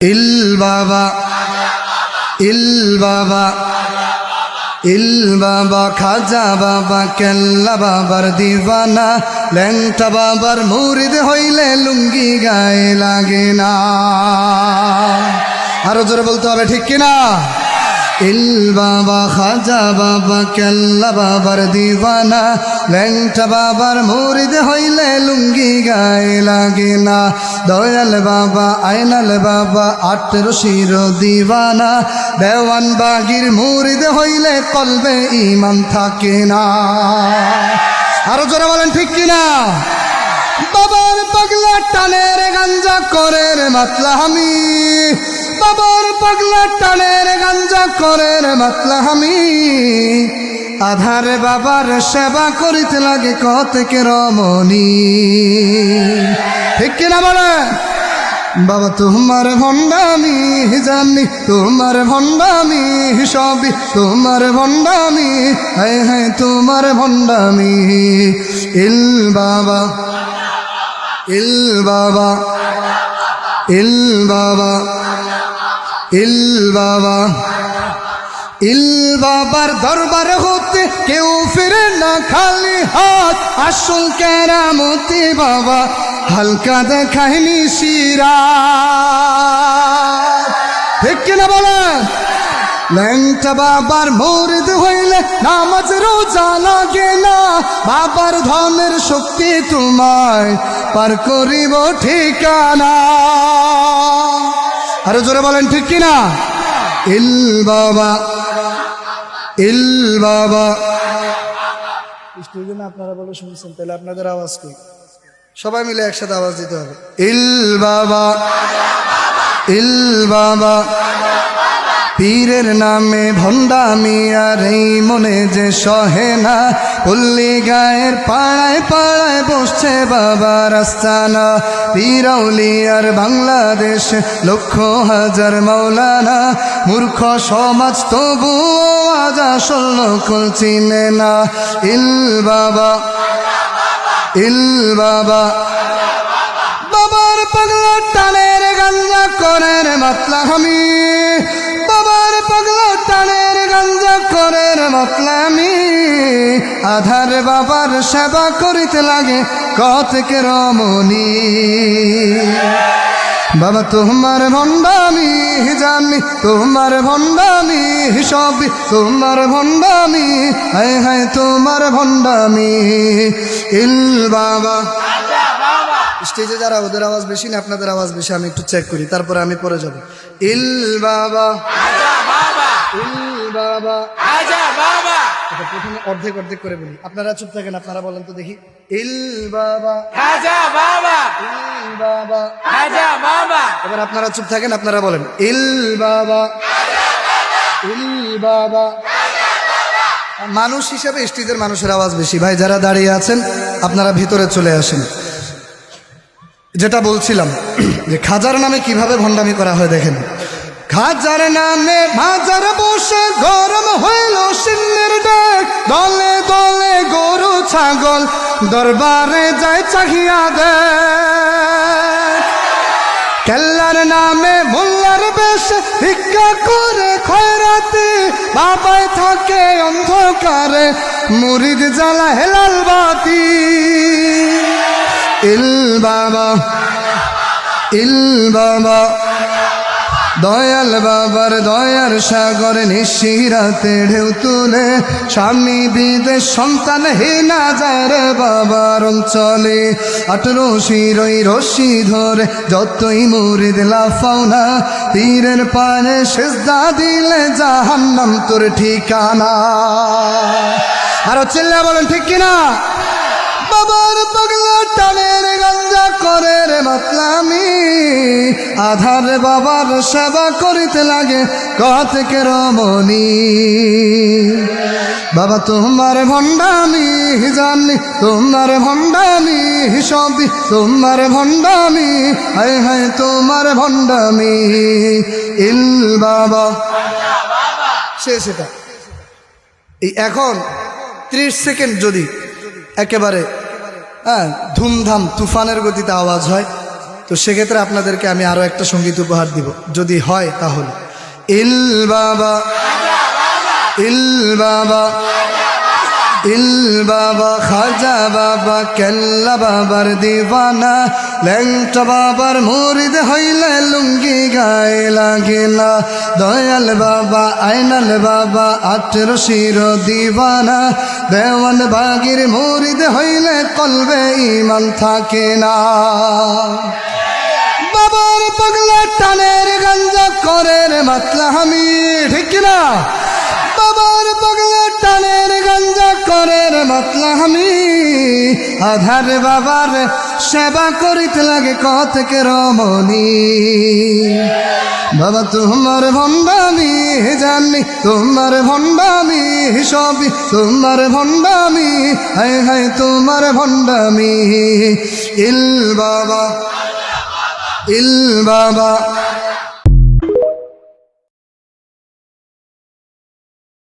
इल बाबा खाजा बाबा केल्ला बाबार दीवाना लैंगटा बाबार मुरीद हইলে लुंगी गाए लागे ना आरो जोरे बोलते होबे ठीक कि ना इल बाबा खाजा बाबा केल्ला बाबार दीवाना लैंगटा बाबार मुरीद हইলে लुंगी गाए लागे ना दयाल बाबा आयनाल बाबा आठेरो शिर दीवाना देवान बागीर मुरीद हইলে कलबे ईमान थाके ना आरो जोरे बोलेन ठीक कि ना बाबार पगला टानेर गांजा करे रे मतलामी बाबार पगला टानेर गांजा करे रे मतलामी आधारे बाबार सेवा करिते लागे कतेके रमणी ठीक कि ना बोले बाबा तुम्हार भंडामी जानी तुम्हार भंडामी सबी तुम्हार भंडामी है है तुम्हार भंडामी इल बाबा इल बाबा इल बाबा इल बाबा इल बाबार दरबार होते क्यों फिरे ना खाली हाथ आसल केरामती बाबा हल्का देखायनी शिरा ठीक कि ना बोले लैंगटा बाबार मुरीद हইলে नामाज रोजा लागे ना बाबार धनेर शक्ति तुम्हाय पार करिब ठिकाना आरो जोरे बोलेन ठीक कि ना इल बाबा इल बाबा स्टेজে না আপনারা বলে শুনছেন তাহলে আপনাদের আওয়াজ কই সবাই মিলে একসাথে আওয়াজ দিতে হবে ইল বাবা ইল বাবা পীরের নামে ভন্ডামি আর এই মনে যে সহে না পল্লী গায়ের পাড়ায় পাড়ায় বসছে বাবার আস্তানা পীর আউলিয়ার বাংলাদেশ লক্ষ হাজার মাওলানা মূর্খ সমাজ তবুও আজ আসল নকল চিনে না ইল বাবা ইল বাবা বাবার পাগলা টানের গাঞ্জা করে রে মাতলামি বাবার পাগলা টানের গাঞ্জা করে রে মাতলামি আধার বাবার সেবা করিতে লাগে কতেকে রমণী বাবা তোমার ভন্ডামি জানি তোমার ভন্ডামি সবই তোমার ভন্ডামি হায় হায় তোমার ভন্ডামি ইল বাবা স্টেজে যারা ওদের আওয়াজ বেশি না আপনাদের আওয়াজ বেশি আমি একটু চেক করি তারপরে আমি পরে যাব ইল বাবা ইল বাবা এটা প্রথমে অর্ধেক অর্ধেক করে বলি আপনারা চুপ থাকেন আপনারা বলেন তো দেখি ইল বাবা ইল বাবা এবার আপনারা চুপ থাকেন আপনারা বলেন ইল বাবা ইল বাবা মানুষ হিসেবে স্টেজের মানুষের আওয়াজ বেশি ভাই যারা দাঁড়িয়ে আছেন আপনারা ভিতরে চলে আসেন যেটা বলছিলাম যে খাজার নামে কিভাবে ভণ্ডামি করা হয় দেখেন খাজার নামে বাজার বসে গরম হইল সিন্নের ডাক দলে দলে গরু ছাগল দরবারে যায় চাহিয়া দেখ কেল্লার নামে মোল্লার বেশ ভিক্ষা করে খয়রাতি বাবায় থাকে অন্ধকারে মুরিদ জ্বালা হেলাল বাতি ইল বাবা ইল বাবা দয়াল বাবার দয়ার সাগর নিশিরাতে ঢেউ তুলে স্বামী বিদেশ সন্তান হেনা যায় রে বাবার অঞ্চলে 18 শিরই রশি ধরে যতই মুরিদ লাফাও না পীরের পায়ে সেজদা দিলে জাহান্নাম তোর ঠিকানা আরো চিল্লা বলেন ঠিক কিনা বাবার পাগলা টানের গাঞ্জা করে রে মাতলামি আধার বাবার সেবা করিতে লাগে কতেকে রমণী বাবা তোমার ভন্ডামি জানি তোমার ভন্ডামি সবই তোমার ভন্ডামি হায় হায় তোমার ভন্ডামি ইল বাবা শেষ এটা এই এখন 30 সেকেন্ড যদি একেবারে ধুমধাম তুফানের গতিতে আওয়াজ হয় তো সেক্ষেত্রে আপনাদেরকে আমি আরো একটা সঙ্গীত উপহার দিব, যদি হয় তাহলে। ইল বাবা ইল বাবা ইল বাবা খাজা বাবা কেল্লা বাবার দিওয়ানা, ল্যাংটা বাবার মুরিদ হইলে লুঙ্গি গায়ে লাগে না। দয়াল বাবা আইনাল বাবা 18 শির দিওয়ানা, দেওয়ান বাগির মুরিদ হইলে কলবে ঈমান থাকে না। বাবার পাগলা টানের গাঞ্জা করে রে মাতলা আমি, ঠিক না? বাবার পাগলা টানের গাঞ্জা করে রে মাতলা আমি, আধার বাবার সেবা করিতে লাগে কতক রমণী। বাবা তোমার ভণ্ডামি জানি, তোমার ভণ্ডামি সবই তোমার ভণ্ডামি, হায় হায় তোমার ভণ্ডামি। ইল বাবা ইল বাবা